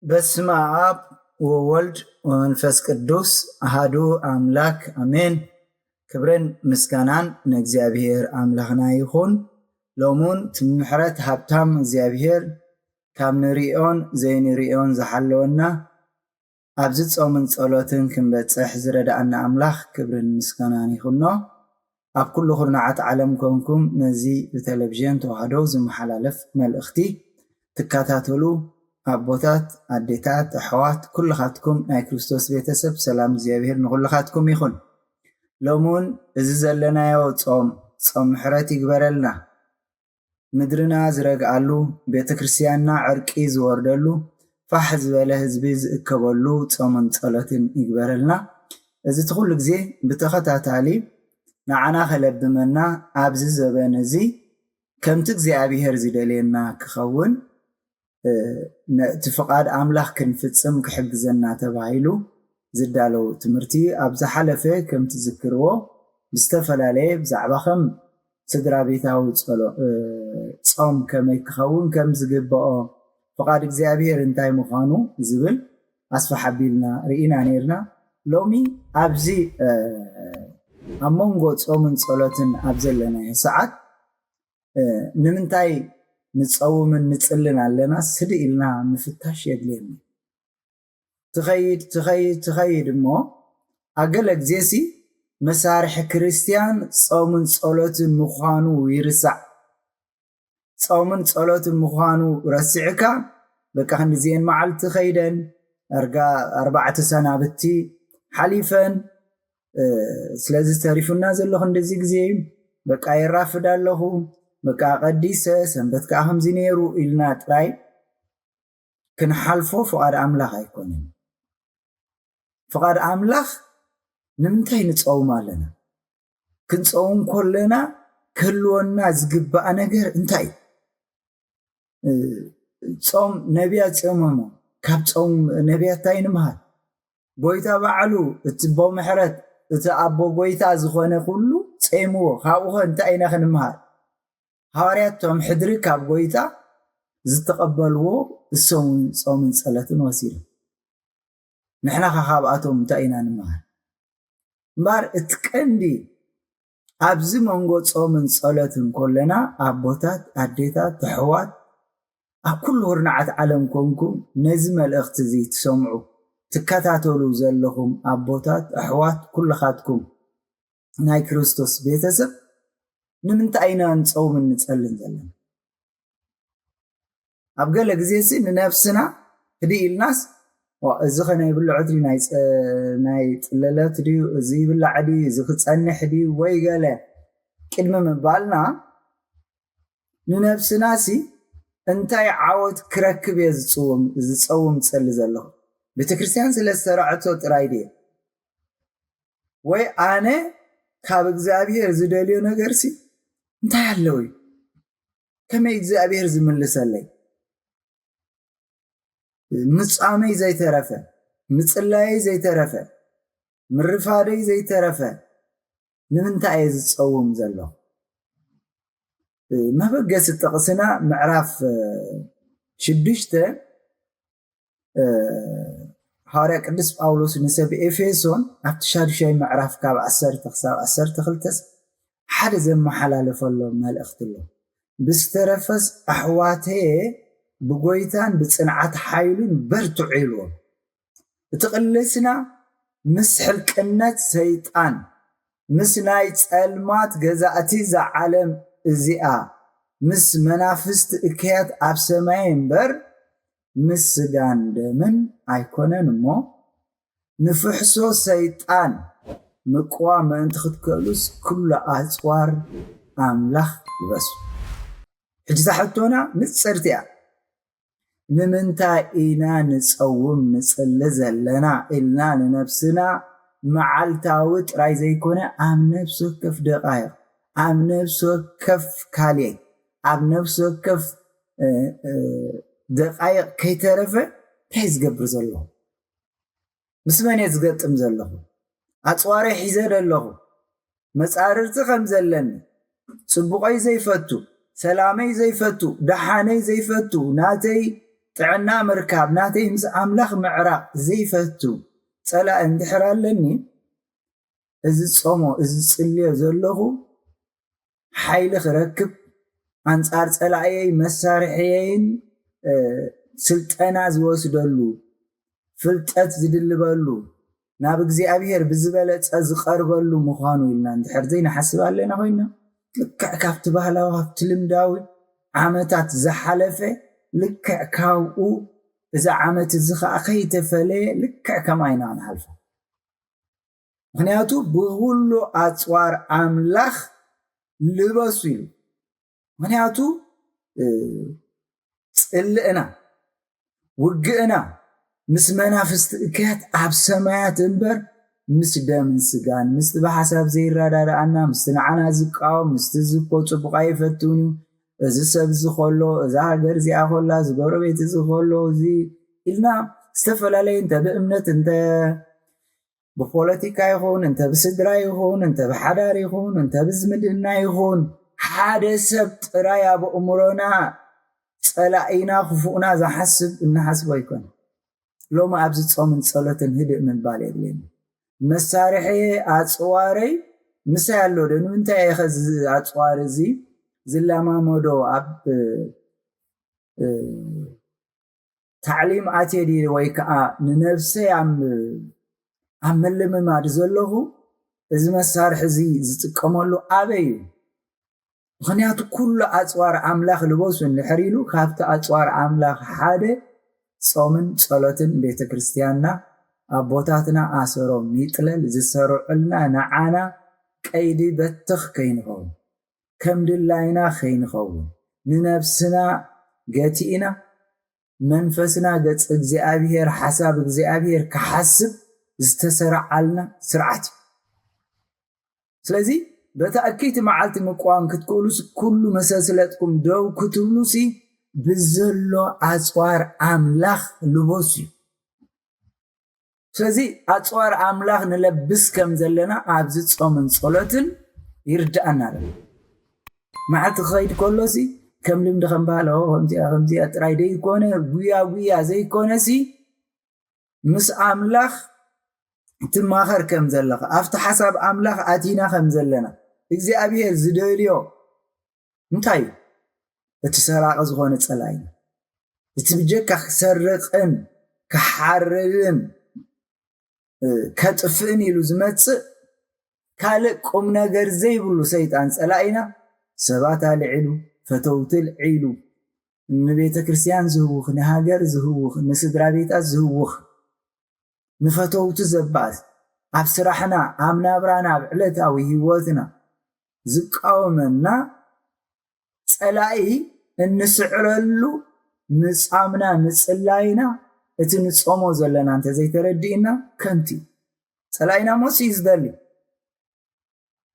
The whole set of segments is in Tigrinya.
በስመ አብ ወወልድ ወመንፈስ ቅዱስ አሐዱ አምላክ አሜን። ክብርን ምስጋናን ንእግዚአብሔር አምላኽና ይኹን። ሎሙን ትምሕረት ሃብታም እግዚአብሔር ካብ ንሪኦን ዘይንሪኦን ዝሓለወና ኣብዚ ጾምን ጸሎትን ክንበጽሕ ዝረዳእና ኣምላኽ ክብርን ምስጋናን ይኹኖ። ኣብ ኩሉ ኩርናዓት ዓለም ኮንኩም ነዚ ብቴሌቪዥን ተዋህዶ ዝመሓላለፍ መልእኽቲ ትከታተሉ ኣቦታት ኣዴታት ኣሕዋት ኩልኻትኩም ናይ ክርስቶስ ቤተሰብ ሰላም እግዚአብሔር ንኩልኻትኩም ይኹን። ሎሙን እዚ ዘለናዮ ጾም ምሕረት ይግበረልና፣ ምድርና ዝረግኣሉ ቤተክርስትያንና ዕርቂ ዝወርደሉ ፋሕ ዝበለ ህዝቢ ዝእከበሉ ጾምን ጸሎትን ይግበረልና። እዚ ትኩሉ ግዜ ብተኸታታሊ ንዓና ከለብመና ኣብዚ ዘበን እዚ ከምቲ እግዚአብሔር ዝደልየና ክኸውን እቲ ፍቃድ ኣምላኽ ክንፍጽም ክሕግዘና ተባሂሉ ዝዳለው ትምህርቲ ኣብ ዝሓለፈ ከም ትዝክርዎ ብዝተፈላለየ ብዛዕባ ከም ስድራ ቤታዊ ጾም ከመይ ክኸውን ከም ዝግብኦ ፍቃድ እግዚአብሔር እንታይ ምዃኑ ዝብል ኣስፋሕ ኣቢልና ርኢና ነርና። ሎሚ ኣብዚ ኣብ መንጎ ጾምን ጸሎትን ኣብ ዘለናዮ ሰዓት ንምንታይ ንጸውምን ንጽልን ኣለና ስድ ኢልና ምፍታሽ የድልየና። ትኸይድ እሞ ኣገለ ግዜሲ መሳርሒ ክርስቲያን ጾምን ጸሎትን ምዃኑ ይርሳዕ። ጾምን ጸሎትን ምዃኑ ረሲዕካ በቃ ክንዲዚአን መዓልቲ ኸይደን ኣርባዕተ ሰናብቲ ሓሊፈን ስለዚ ተሪፉና ዘለኹ እንደዚ ግዜ በቃ ይራፍድ ኣለኹ በቃ ቀዲሰ ሰንበት ከዓ ከምዚ ነይሩ ኢልና ጥራይ ክንሓልፎ ፍቃድ ኣምላኽ ኣይኮነን። ፍቃድ ኣምላኽ ንምንታይ ንጸውም ኣለና? ክንጸውም ከለና ክህልወና ዝግባእ ነገር እንታይ? ጾም ነቢያት ጾሞሞ ካብ ጾም ነቢያት እንታይ ንምሃር? ጎይታ ባዕሉ እቲ ቦ ምሕረት እቲ ኣቦ ጎይታ ዝኾነ ኩሉ ጸይምዎ ካብኡ እንታይ ኢና ክንምሃር? ሐዋርያቶም ሕድሪ ካብ ጎይታ ዝተቀበልዎ እሶምን ጾምን ጸሎትን ወሲዱ ንሕና ካብኣቶም እንታይ ኢና ንምሃር? እምበር እቲ ቀንዲ ኣብዚ መንጎ ጾምን ጸሎትን ከለና ኣቦታት ኣዴታት ኣሕዋት ኣብ ኩሉ ኩርናዓት ዓለም ኮንኩም ነዚ መልእኽቲ እዚ ትሰምዑ ትከታተሉ ዘለኹም ኣቦታት ኣሕዋት ኩልኻትኩም ናይ ክርስቶስ ቤተሰብ ንምንታይ ኢና ንጸውምን ንጸልን ዘለና? ኣብ ገለ ግዜሲ ንነፍስና ህዲ ኢልናስ እዚ ኸ ናይ ብልዖ ድዩ ናይ ጥለለት ድዩ እዚ ይብላዕ ድዩ እዚ ክጸንሕ ድዩ ወይ ገለ ቅድሚ ምባልና ንነፍስናሲ እንታይ ዓወት ክረክብ እየ ዝጸውም ዝጸሊ ዘለኹ? ቤተክርስትያን ስለ ዝተረዕቶ ጥራይ ድየ ወይ ኣነ ካብ እግዚአብሔር ዝደልዮ ነገርሲ እንታይ ኣለው? ከመይ እግዚአብሔር ዝምልሰለይ? ምጻመይ ዘይተረፈ ምጽላይ ዘይተረፈ ምርፋደይ ዘይተረፈ ንምንታይ እየ ዝጸውም ዘለኹ? መበገሲ ጥቕስና ምዕራፍ 6 ሐዋርያ ቅዱስ ጳውሎስ ንሰብ ኤፌሶን ኣብቲ 6 ምዕራፍ ካብ 10 ክሳብ 12 ሓደ ዘመሓላለፈሎ መልእኽቲ ኣሎ። ብዝተረፈስ ኣሕዋተየ ብጎይታን ብጽንዓት ሓይሉን በርትዑ ኢልዎም። እቲ ቅልስና ምስ ሕልቅነት ሰይጣን ምስ ናይ ጸልማት ገዛእቲ ዝዓለም እዚኣ ምስ መናፍስት እክያት ኣብ ሰማይ እምበር ምስ ስጋን ደምን ኣይኮነን እሞ ንፍሕሶ ሰይጣን ምቁዋም ምእንቲ ክትከሉስ ኩሉ ኣፅዋር ኣምላኽ ልበሱ። ሕጂ ታሕቶና ንፅርት እያ ንምንታይ ኢና ንፀውም ንፅሊ ዘለና ኢልና ንነብስና መዓልታዊ ጥራይ ዘይኮነ ኣብ ነብሲ ወከፍ ደቃይቕ ኣብ ነብሲ ወከፍ ካልእ ኣብ ነብሲ ወከፍ ደቃይቕ ከይተረፈ እንታይ ዝገብር ዘለኹ? ምስ መን እየ ዝገጥም ዘለኹ? ኣፅዋረይ ሒዘ ኣለኹ መፃርርቲ ከም ዘለኒ ፅቡቀይ ዘይፈቱ ሰላመይ ዘይፈቱ ደሓነይ ዘይፈቱ ናተይ ጥዕና ምርካብ ናተይ ምስ ኣምላኽ ምዕራቕ ዘይፈቱ ፀላእ እንድሕር ኣለኒ እዚ ፆሞ እዚ ፅልዮ ዘለኹ ሓይሊ ክረክብ ኣንጻር ፀላእየይ መሳርሕየይን ስልጠና ዝወስደሉ ፍልጠት ዝድልበሉ ናብ እግዚኣብሔር ብዝበለፀ ዝቐርበሉ ምዃኑ ኢልና እንድሕር ዘይንሓስብ ኣለና ኮይና ልክዕ ካብቲ ባህላዊ ካብቲ ልምዳዊ ዓመታት ዝሓለፈ ልክዕ ካብኡ እዛ ዓመት እዚ ከዓ ከይተፈለየ ልክዕ ከማይና ንሓልፎ። ምክንያቱ ብኩሉ ኣፅዋር ኣምላኽ ልበሱ ኢሉ ምክንያቱ ፅልእና ውግእና ምስ መናፍስቲ እክያት ኣብ ሰማያት እምበር ምስ ደምን ስጋን ምስቲ ብሓሳብ ዘይረዳድኣና ምስቲ ንዓና ዝቃወም ምስቲ ዝኮ ፅቡቅ ኣይፈትውን እዚ ሰብ እዚ ከሎ እዛ ሃገር እዚኣ ኮላ እዚ ጎረቤት እዚ ከሎ እዚ ኢልና ዝተፈላለየ እንተ ብእምነት እንተ ብፖለቲካ ይኹን እንተ ብስድራ ይኹን እንተ ብሓዳር ይኹን እንተ ብዝምድና ይኹን ሓደ ሰብ ጥራይ ኣብ ኣእምሮና ፀላኢና ክፉእና ዝሓስብ እናሓስቦ ኣይኮነ። ሎሚ ኣብዚ ፆምን ፀሎትን ህድእ ምባል የድልየኒ መሳርሒ ኣፅዋረይ ምሳይ ኣሎ ዶ ንምንታይ ኢኸ ኣፅዋር እዚ ዝለማመዶ ኣብ ታዕሊም ኣትየዲ ወይ ከዓ ንነብሰይ ኣብ ምልምማድ ዘለኹ እዚ መሳርሒ እዚ ዝጥቀመሉ ኣበይ እዩ? ምክንያቱ ኩሉ ኣፅዋር ኣምላኽ ልበሱ እንድሕር ኢሉ ካብቲ ኣፅዋር ኣምላኽ ሓደ ፆምን ፀሎትን ቤተክርስትያንና ኣቦታትና ኣሰሮም ይጥለል ዝሰርዑልና ንዓና ቀይዲ በትኽ ከይንኸውን ከም ድላይና ከይንኸውን ንነብስና ገቲእና መንፈስና ገፅ እግዚኣብሔር ሓሳብ እግዚኣብሔር ክሓስብ ዝተሰርዓልና ስርዓት እዩ። ስለዚ በተኣከይቲ መዓልቲ ምቋም ክትክእሉስ ኩሉ መሰስለጥኩም ደው ክትብሉሲ ብዘሎ ኣፅዋር ኣምላኽ ልበሱ እዩ። ስለዚ ኣፅዋር ኣምላኽ ንለብስ ከም ዘለና ኣብዚ ፆምን ፀሎትን ይርዳእና ኣሎ። መዓልቲ ክኸይድ ከሎሲ ከም ልምዲ ከም ባህል ከምዚኣ ጥራይ ደይኮነ ጉያ ዘይኮነሲ ምስ ኣምላኽ ትማኸር ከም ዘለኻ ኣብቲ ሓሳብ ኣምላኽ ኣቲና ከም ዘለና እግዚኣብሔር ዝደልዮ እንታይ እዩ? እቲ ሰራቂ ዝኾነ ፀላኢ እቲ ብጀካ ክሰርቅን ክሓርድን ከጥፍእን ኢሉ ዝመፅእ ካልእ ቁም ነገር ዘይብሉ ሰይጣን ፀላኢና ሰባት ኣልዒሉ ፈተውቲ ልዒሉ ንቤተ ክርስቲያን ዝህውኽ ንሃገር ዝህውኽ ንስድራ ቤታት ዝህውኽ ንፈተውቲ ዘባእስ ኣብ ስራሕና ኣብ ናብራና ኣብ ዕለታዊ ሂወትና ዝቃወመና ፀላኢ እንስዕረሉ ምፃምና ምፅላይና እቲ ንፆሞ ዘለና እንተዘይተረዲእና ከንቲ ፀላኢና ሞሲ ዝደሊ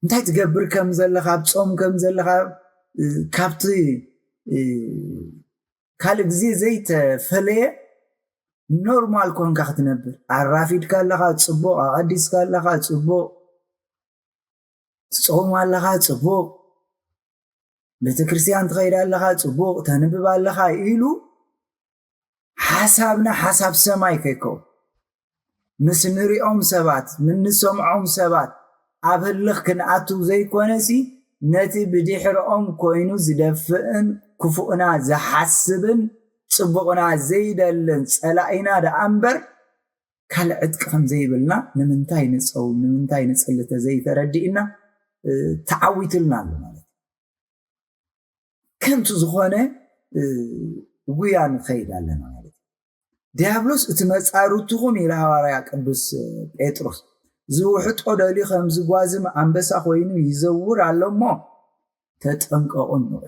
እንታይ ትገብር ከም ዘለኻ ኣብ ፆም ከም ዘለኻ ካብቲ ካልእ ግዜ ዘይተፈለየ ኖርማል ኮንካ ክትነብር ኣራፊድካ ኣለኻ ፅቡቕ ኣቐዲስካ ኣለኻ ፅቡቕ ትፆም ኣለኻ ፅቡቕ ቤተክርስትያን ትኸይድ ኣለኻ ፅቡቕ ተንብብ ኣለኻ ኢሉ ሓሳብና ሓሳብ ሰማይ ከይከውን ምስ ንሪኦም ሰባት ምንሰምዖም ሰባት ኣብ ህልኽ ክንኣትው ዘይኮነሲ ነቲ ብድሕሪኦም ኮይኑ ዝደፍእን ክፉእና ዝሓስብን ፅቡቕና ዘይደልን ፀላኢና ደኣ እምበር ካልእ ዕጥቂ ከም ዘይብልና ንምንታይ ንፀውም ንምንታይ ንፅሊ ተዘይተረዲእና ተዓዊትልና ኣሎ ማለት كنت زخونه ويان خيد علينا ማለት ዲያብሎስ እትመጻሩትኩም ኢላ ሐዋርያ ቅዱስ ጴጥሮስ ዝውሕጦ ደሊ ከም ዝጓዝም አንበሳ ኮይኑ ይዘውር አለሞ ተጠንቀቁን ነው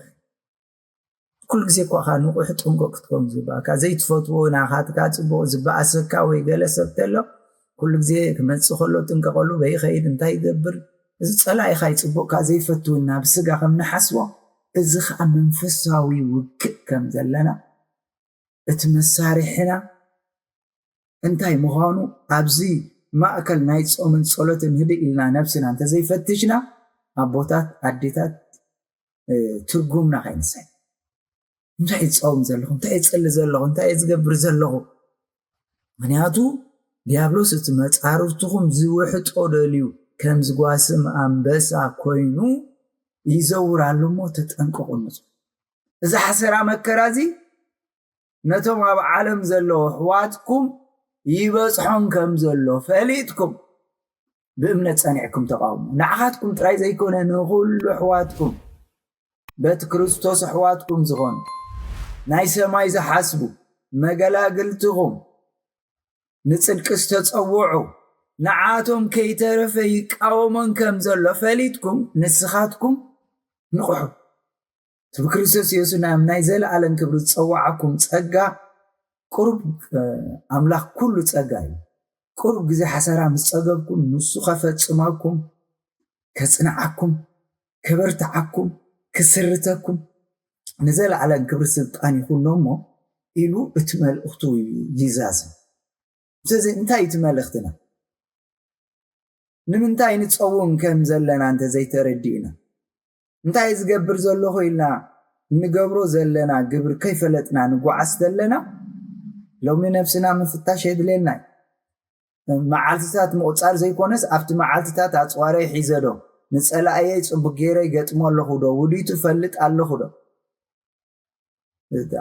ኩል ግዜ እኮ ንቁሕ ጥንቆቅ ክትኮኑ ዝባካ ዘይትፈትዎ ናኻትካ ጽቡቕ ዝበኣሰካ ወይ ገለ ሰብ ተሎ ኩል ግዜ ክመጽእ ከሎ ጥንቀቀሉ በይኸይድ እንታይ ይገብር እዚ ጸላኢ ኻይ ጽቡቕካ ዘይፈትውና ብስጋ ከም ንሓስቦ እዚ ከዓ መንፈሳዊ ውግእ ከም ዘለና እቲ መሳርሕና እንታይ ምዃኑ ኣብዚ ማእከል ናይ ጾምን ጸሎትን ህድእ ኢልና ነፍስና እንተዘይፈትሽና ኣቦታት ኣዴታት ትርጉምና ኸይንሳይ እንታይ ጾም ዘለኹ እንታይ ጽሊ ዘለኹ እንታይ ዝገብር ዘለኹ ምክንያቱ ዲያብሎስ እቲ መጻርርትኩም ዝውሕጦ ደልዩ ከም ዝጓስም አንበሳ ኮይኑ ይዘውራሉ ሞ ተጠንቀቁ እዚ ሓሰራ መከራዚ ነቶም ኣብ ዓለም ዘለዎ ሕዋትኩም ይበጽሖም ከም ዘሎ ፈሊጥኩም ብእምነት ጸኒዕኩም ተቃውሙ ንዓኻትኩም ጥራይ ዘይኮነ ንኹሉ ሕዋትኩም ቤተ ክርስቶስ ሕዋትኩም ዝኾኑ ናይ ሰማይ ዝሓስቡ መገላግልትኩም ንጽድቅ ዝተጸውዑ ንዓቶም ከይተረፈ ይቃወሞን ከም ዘሎ ፈሊጥኩም ንስኻትኩም ንቑሑ ብክርስቶስ ኢየሱስ ናይ ዘለዓለም ክብሪ ዝጸዋዓኩም ጸጋ ቁርብ ኣምላኽ ኩሉ ጸጋ እዩ ቁርብ ግዜ ሓሰራ ምስ ጸገብኩም ንሱ ከፈጽመኩም ከጽንዓኩም ከበርትዓኩም ክስርተኩም ንዘለዓለም ክብሪ ስልጣን ይኹኖ እሞ ኢሉ እቲ መልእኽቱ ይዛዝም ስለዚ እንታይ እቲ መልእኽትና ንምንታይ ንጸውም ከም ዘለና እንተ ዘይተረዲእና እንታይ ዝገብር ዘለኹ ኢልና ንገብሮ ዘለና ግብሪ ከይፈለጥና ንጓዓስ ዘለና ሎሚ ነፍስና ምፍታሽ የድልየና መዓልትታት ምቁፃር ዘይኮነስ ኣብቲ መዓልትታት ኣፅዋረይ ሒዘ ዶ ንጸላእየ ጽቡቕ ገይረ ይገጥሞ ኣለኹ ዶ ውዲቱ ፈልጥ ኣለኹ ዶ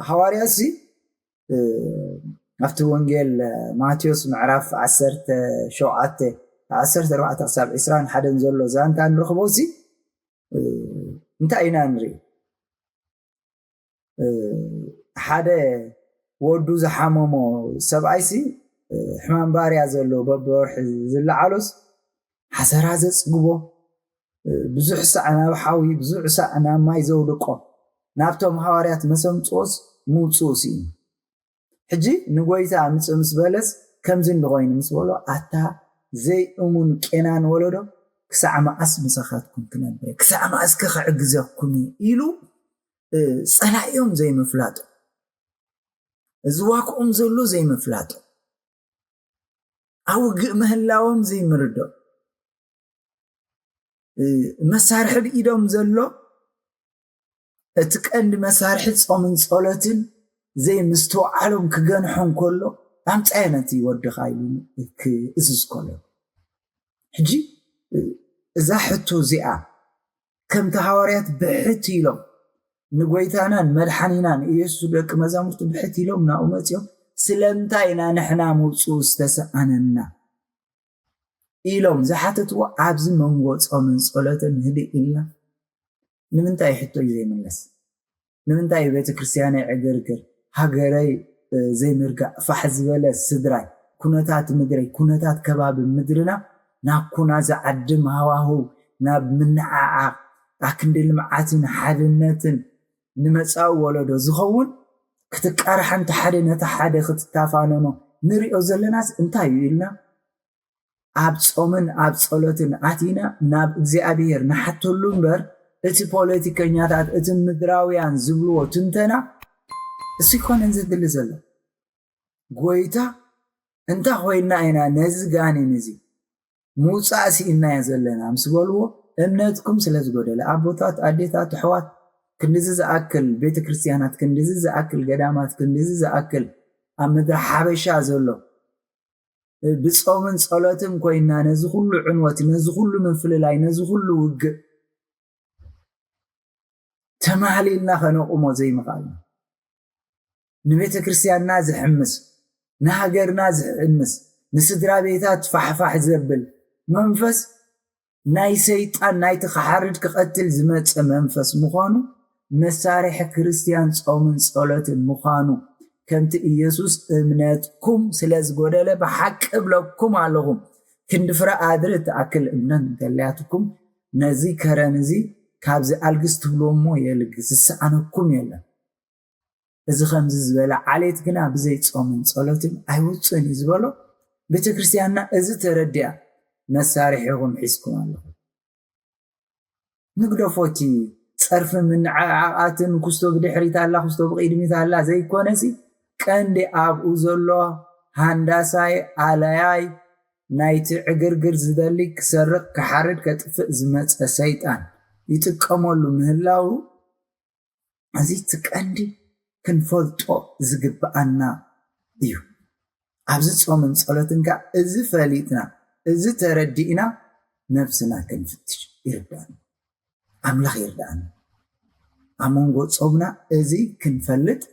ሐዋርያሲ ኣብቲ ወንጌል ማቴዎስ ምዕራፍ 17 14 ክሳብ 21 ዘሎ ዛንታ ንረኽቦሲ እንታይ ኢና ንርኢ ሓደ ወዱ ዝሓመሞ ሰብኣይሲ ሕማም ባርያ ዘሎ በብወርሒ ዝለዓሎስ ሓሰራ ዘጽግቦ ብዙሕ ሳዕ ናብ ሓዊ ብዙሕ ሳዕ ናብ ማይ ዘውድቆ ናብቶም ሐዋርያት መሰምጾስ ምውፁስ እዩ ሕጂ ንጎይታ ምጽእ ምስ በለስ ከምዚ እንድኾይኑ ምስ በሎ ኣታ ዘይእሙን ቄናን ወለዶ ክሳዕ መዓስ ምሳኻትኩም ክነብረ ክሳዕ መዓስ ክዕግዘኩም ኢሉ ጸላእዮም ዘይምፍላጡ ዝዋክኦም ዘሎ ዘይምፍላጡ ኣውግእ ምህላዎም ዘይምርዶ መሳርሒ ብኢዶም ዘሎ እቲ ቀንዲ መሳርሒ ጾምን ጸሎትን ዘይምስተውዓሎም ክገንሖም ከሎ ኣምጻየነቲ ይወድኻ ኢሉ ክእዝዝ ከሎ ሕጂ እዛ ሕቶ እዚኣ ከምቲ ሐዋርያት ብሕት ኢሎም ንጎይታናን መድሓኒናን ኢየሱስ ደቂ መዛሙርቱ ብሕት ኢሎም ናብኡ መጺኦም ስለምንታይ ኢና ንሕና ምውፁእ ዝተሰኣነና ኢሎም ዝሓተትዎ ኣብዚ መንጎ ጾምን ጸሎትን ህድእ ኢልና ንምንታይ ሕቶ እዩ ዘይምለስ ንምንታይ ቤተ ክርስቲያነይ ዕግርግር ሃገረይ ዘይምርጋዕ ፋሕ ዝበለ ስድራይ ኩነታት ምድረይ ኩነታት ከባቢ ምድርና ናብ ኩና ዝዓድም ሃዋህው ናብ ምንዓዓቕ ኣክንዲ ልምዓትን ሓድነትን ንመጻኢ ወለዶ ዝኸውን ክትቃርሓ እንተ ሓደ ነቲ ሓደ ክትታፋነኖ ንሪኦ ዘለናስ እንታይ እዩ ኢልና ኣብ ጾምን ኣብ ጸሎትን ኣቲና ናብ እግዚኣብሔር ንሓተሉ እምበር እቲ ፖለቲከኛታት እቲ ምድራውያን ዝብልዎ ትንተና እሱ ይኮነን ዘድሊ ዘሎ ጎይታ እንታይ ኮይና ኢና ነዚ ጋኔን እዚ ምውፃእ ሲኢናዮ ዘለና ምስ በልዎ እምነትኩም ስለ ዝጎደለ ኣቦታት ኣዴታት ኣሕዋት ክንዲዚ ዝኣክል ቤተ ክርስቲያናት ክንዲዚ ዝኣክል ገዳማት ክንዲዚ ዝኣክል ኣብ ምድሪ ሓበሻ ዘሎ ብጾምን ጸሎትን ኮይና ነዚ ኩሉ ዕንወት ነዚ ኩሉ ምፍልላይ ነዚ ኩሉ ውግእ ተማህሊልና ከነቁሞ ዘይምኽኣልና ንቤተ ክርስቲያንና ዝሕምስ ንሃገርና ዝሕምስ ንስድራ ቤታት ፋሕፋሕ ዘብል መንፈስ ናይ ሰይጣን ናይቲ ክሓርድ ክቐትል ዝመጽእ መንፈስ ምዃኑ مسارح كريستيان صومن صلوت مخانو كمت إيسوس إمناتكم سلاز قدالة بحق قبلكم علىهم كندفر آدرت أكل إمنان تلياتكم نزي كرانزي كابز ألقست بلومو يلقز سعنكم يلا إذا خمز زبالة عليت كنا بزيت صومن صلوت أيوتسن يزبالو بيت كريستياننا إذا تردع مسارحهم حسكم علىهم نقدر فوتي صرف من عقاتن كستو بدحريت الله كستو بقيدميت الله زي كونسي كان دي ابو زلو هانداساي علياي نايت عغرغر زدلي كسرق كحرد كطفء زمص سيطان يتقملوا مهلاو ازي تقندي كنفلطو زغبانا ديو ابز صومن صلاتنكا ازي فليتنا ازي تردينا نفسنا كنفتش يردان أملاخ يردان أمونغو صوبنا إزي كنفلت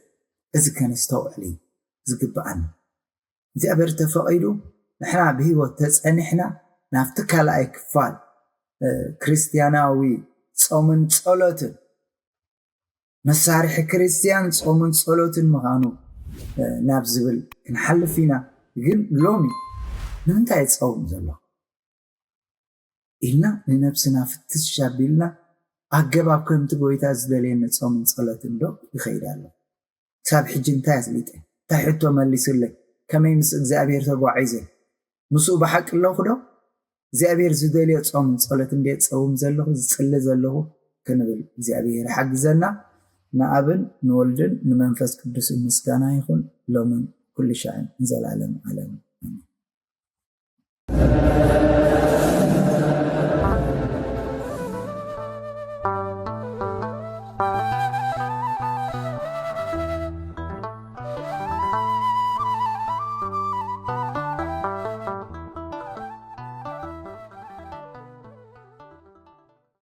إزي كنستوعلي زقبعن إزي أبرت فقيدو نحنا بهيوة تسأنحنا نفتك على كفال كريستياناوي صومن صلوتن مسارح كريستيان صومن صلوتن مغانو نابزبل كنحل فينا يقول لومي نمنتا يتصوم زلو إلنا لنفسنا فتش شابيلنا أجاب كم تقولي تازدلين تصوم صلاة الدو يخير الله ساب حجين تازليته تحتو مالي سلك كم يمسك زابير تبو عايزه مسوب حق الله خدا زابير زدلي تصوم صلاة الدو تصوم زله زصلى زله كنبل زابير حق زنا نابن نولدن نمنفس قدس المسكانة يكون لو من كل شيء نزل علم